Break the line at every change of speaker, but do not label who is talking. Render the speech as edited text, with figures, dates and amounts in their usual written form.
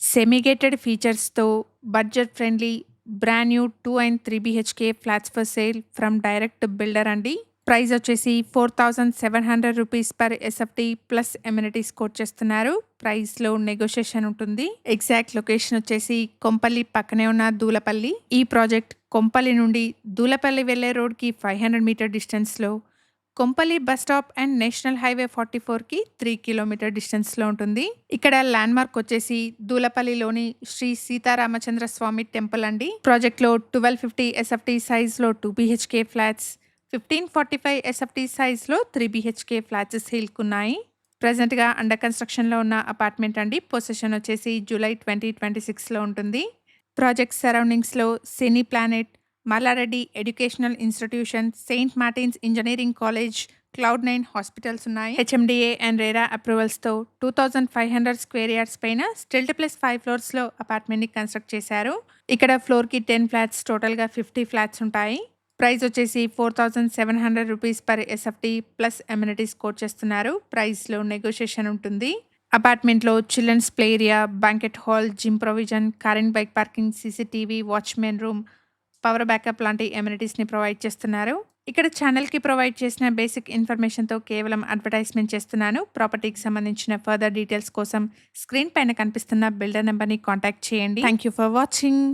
Semi gated ఫీచర్స్‌తో budget friendly brand new 2 and 3 BHK flats for sale from direct builder అండి. Price వచ్చేసి ₹4,700 per SFT plus amenities quote చేస్తున్నారు. ప్రైస్‌లో negotiation ఉంటుంది. Exact location వచ్చేసి కొంపల్లి పక్కనే ఉన్న దూలపల్లి. ఈ ప్రాజెక్ట్ కొంపల్లి నుండి దూలపల్లి వెళ్లే రోడ్‌కి 500 మీటర్ డిస్టెన్స్‌లో, Kompally bus stop and national highway 44కి 3 కిలోమీటర్ డిస్టెన్స్‌లో ఉంటుంది. ఇక్కడ ల్యాండ్ మార్క్ వచ్చేసి దూలపల్లిలోని శ్రీ సీతారామచంద్ర స్వామి టెంపుల్ అండి. ప్రాజెక్ట్‌లో 1250 ఎస్ఎఫ్టీ సైజ్‌లో 2 బీహెచ్‌కే ఫ్లాట్స్, 1545 ఎస్ఎఫ్టీ సైజ్‌లో 3 బీహెచ్‌కే ఫ్లాట్స్ సేల్‌కున్నాయి. ప్రెజెంట్‌గా అండర్ కన్‌స్ట్రక్షన్‌లో ఉన్న అపార్ట్మెంట్ అండి. పొసెషన్ వచ్చేసి జూలై 2026లో ఉంటుంది. ప్రాజెక్ట్ సరౌండింగ్స్‌లో Cine Planet, Mallareddy educational institution, Saint Martin's engineering college, Cloud Nine hospitals ఉన్నాయి. హెచ్ఎండిఏ అండ్ రెరా అప్రూవల్స్‌తో 2500 స్క్వేర్ యార్డ్స్ పైన స్టిల్ట్ ప్లస్ 5 ఫ్లోర్స్‌లో అపార్ట్మెంట్‌ని కన్‌స్ట్రక్ట్ చేశారు. ఇక్కడ ఫ్లోర్‌కి 10 ఫ్లాట్స్, టోటల్‌గా 50 ఫ్లాట్స్ ఉంటాయి. ప్రైస్ వచ్చేసి ₹4,700 per SFT plus amenities quote చేస్తున్నారు. ప్రైస్‌లో నెగోషియేషన్ ఉంటుంది. అపార్ట్మెంట్‌లో children's play area, banquet hall, gym provision, car and bike parking, CCTV, watchman room, power backup లాంటి ఎమ్యూనిటీస్‌ని ప్రొవైడ్ చేస్తున్నారు. ఇక్కడ ఛానల్‌కి ప్రొవైడ్ చేసిన బేసిక్ ఇన్ఫర్మేషన్‌తో కేవలం అడ్వర్టైజ్‌మెంట్ చేస్తున్నాను. ప్రాపర్టీకి సంబంధించిన ఫర్దర్ డీటెయిల్స్ కోసం స్క్రీన్ పైన కనిపిస్తున్న బిల్డర్ నెంబర్‌ని కాంటాక్ట్ చేయండి. Thank you for watching.